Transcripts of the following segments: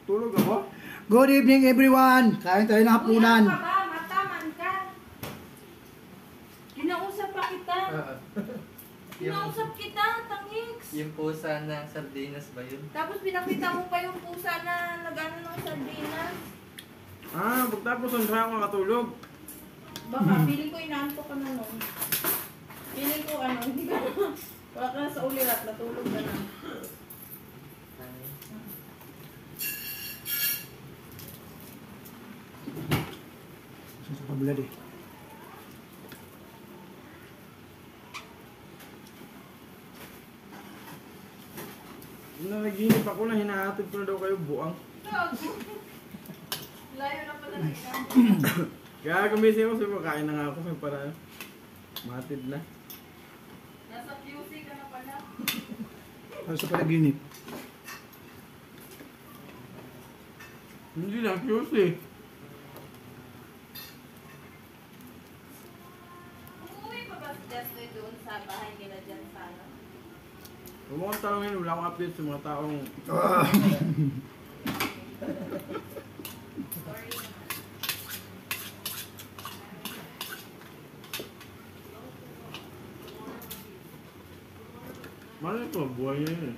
Tulog ako? Good evening everyone! Kain tayo ng hapunan. Uy, ano ka ba? Mataman ka. Kinausap pa kita. Kinausap kita, tangiks. Yung pusa ng sardinas ba yun? Tapos pinakita mo pa yung pusa na nag-ano ng sardinas. Pagtapos ang drama makatulog. Baka, feeling ko inaantok ka na nun. Feeling ko hindi ka na. Wala ka na sa ulirat, natulog ka na. Sa kabila di. Nanaginip ako na hinahatid ko na daw kayo buang. Layo na pala ng ikaw. Kaya gumising ako, sabi ko, kain na nga ako para matid na. Nasa QC ka na pala. Para sa panaginip. Hindi lang, cute eh. Umuwi pa ba si Destoy doon sa bahay nila dyan sana? Kung mo kong tanongin, wala akong update sa mga taong... Sorry. Malay ko, buhay niya yun eh.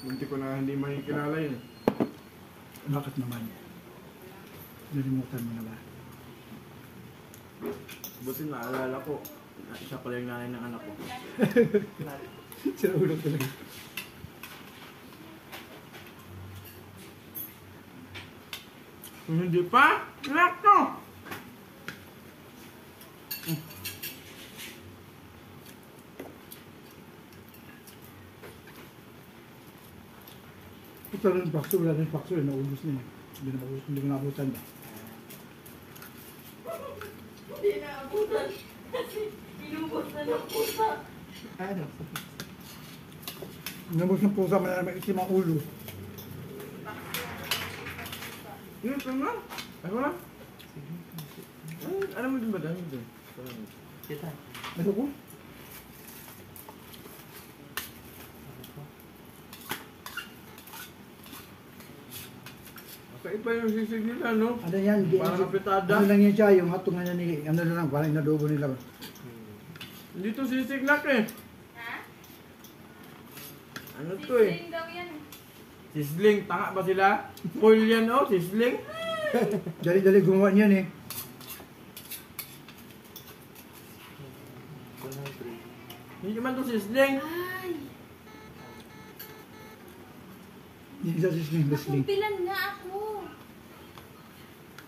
Munti ko na hindi makikilala yun eh. Bakit naman? Nalimutan mo na ba? Buti naalala ko, isa pala yung nanay ng anak ko. Sira ulo talaga. Kung hindi pa, anak ko! Ito rin bakso, wala rin bakso, naubos na yun. Hindi ko naabutan ba? Hindi na abutan. Kasi inubos na ng pusa. Ano? Nabos ng pusa, malamang itim ang ulo. Yun, tama. Ay, wala. Ay, alam mo din ba dahil din? Kita. Ano ko? Kaiba yung sisig nila, no? Ano yan? Parang kapitada. Ano lang yan siya, yung hatungan niya ni... Ano na lang, parang inadobo nila ba? Hindi to sisig lak eh. Ha? Ano to eh? Sisling daw yan. Sisling, tanga ba sila? Foil yan oh, sisling. Dali-dali gumawa niyan eh. Hindi naman to sisling. Ay! Hindi siya sisling. Nakumpilan nga ako.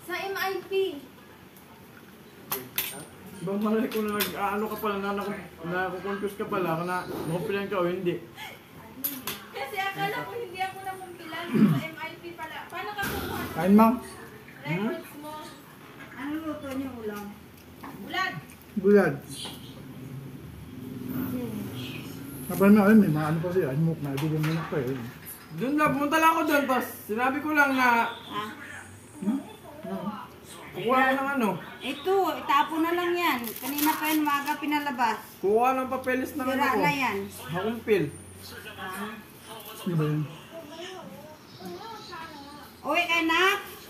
Sa MIP. Bang malay ko na ano ka pala, nakukonfuse ka pala, na makumpilan ka o hindi. Kasi akala ko hindi ako nakumpilan. Sa MIP pala. Paano ka kumuha ng Kain mo? records mo? Ano luto niyo ulam? Ulan! Bulad. Kapag na, may mga ano pa siya, animok na, adobo mo na pa eh. Doon lang, pumunta lang ako doon, tapos sinabi ko lang na kukuha ko ng ano, Ito, itapo na lang yan. Kanina pa yan umaga pinalabas. kukuha ng papeles ng ano Sira ko. na yan. Hakumpil. Di ba yan? Uwi ka na?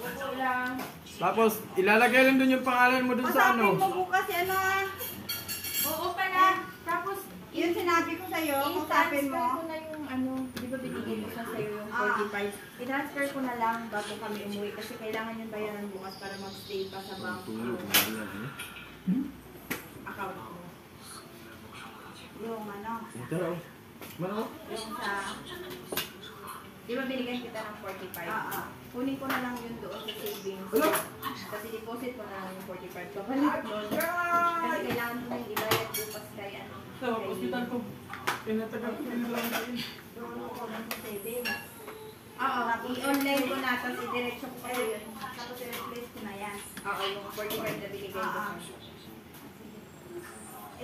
Ulan. Tapos ilalagay lang doon yung pangalan mo doon sa Masapin ano. mo bukas ano ah. Oo pala. Tapos, Yun sinabi ko sa'yo, masapin i-transfer mo. ko na yung di ba binigay mo sa sa'yo yung 45? I-transfer ko na lang bago kami umuwi kasi kailangan yung bayaran bukas para mag-stay pa sa bank yung account mo. Yung ano. Ito raw. Mano? Yung sa, di ba binigyan kita ng 45? Kunin ko na lang yun doon sa savings. Ano? Kasi deposit ko na lang yung 45. Papalit doon. Kasi kailangan mo yung ibayad bukas kay ano. Sa hospital ko. Pinatagal ko din lang kain. Doon ako ng savings. Oo, i-online ko na, tapos i-diretso ko kayo yun. Tapos i-replace ko na yan. Oo, yung 45 na binigay ko.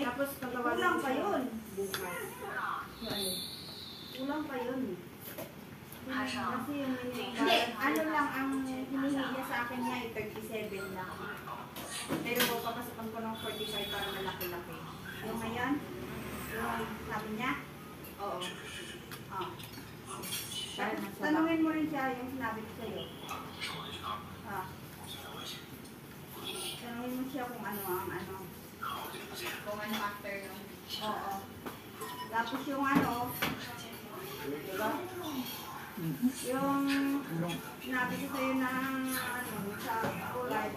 Tapos pagkawalan Kulang pa yun. bukas. Kulang pa yun. Kasi yung Hindi, ano lang ang hinihingi niya sa akin niya, 37 lang. Pero papasakan ko ng 45 para malaki-laki. Yung ngayon, Yung sabi niya? Oo. Oh. Kaya nasa Tanungin mo rin siya yung sinabi ko sa'yo. Ah. Tanungin mo siya kung ano ang ano. Kung ano after nun. Oo. Tapos yung ano, diba? Yung sinabi ko sa'yo na ano, sa college.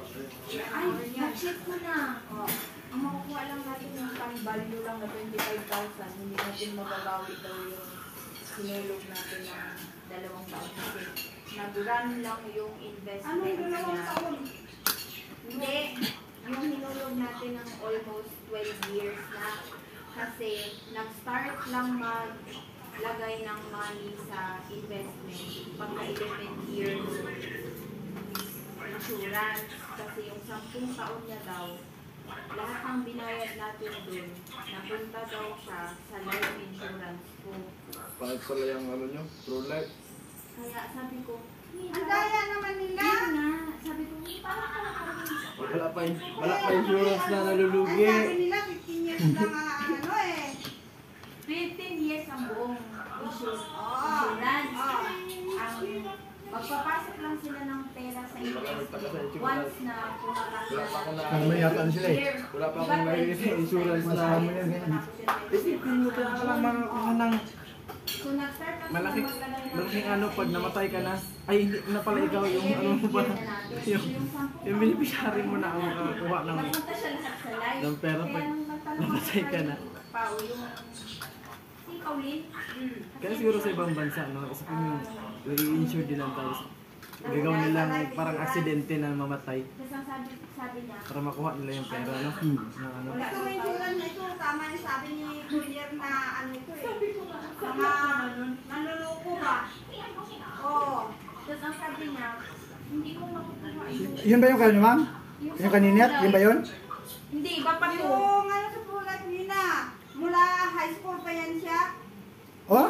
Ay, na-check ko na. Oo. Ang makukuha lang natin yung pang-value lang na 25,000. Hindi natin mababawi daw yung sinulog natin ng 2 taon. Kasi nag-run lang yung investment. Anong 2 niya. taon? Hindi. Yung hinulog natin ng almost 12 years na. Kasi nag-start lang maglagay ng money sa investment pagka-11 years insurance. Kasi yung 10 taon niya daw, lahat ng binayad natin dun, napunta daw siya sa life insurance ko. Bakit pala yung ano nyo? True life? Kaya sabi ko, Ang daya naman nila. yun nga, sabi ko, parang Wala pa insurance na nalulugi. Ang sabi nila, 15 years lang ang ano eh. 15 years ang buong insurance. Oo. Ang magpapasok lang sila ng pera sa investment once na pumapasok Wala pa akong Kaya may yata sila eh. Wala pa akong narinig sa insurance na. Masama yan yan. Isipin mo ka lang makakuha ng So nag-start kasi malaking maglagay ng malaking pera ano sa pag namatay ka na. Ay, hindi na pala ikaw yung ano mo ba? Yung beneficiary mo na ang makakuha ng Napunta siya lahat sa live. ng pera Kaya pag nung nagtanong namatay ka na. Pao, yung si Pauline. Kaya siguro sa ibang bansa, no? Isipin mo, i-insure din lang tayo. Gagawin nilang parang aksidente na mamatay Kasi ang sabi niya, para makuha nila yung pera, no? Na ano. Ito may insurance na ito. Tama yung sabi ni Kuya na ano ito eh. Mga nanluloko ba? Oo. tapos ang sabi niya, hindi ko makukuha yun. Yun ba yung kanyo, ma'am? Yung kanina? Yun ba yun?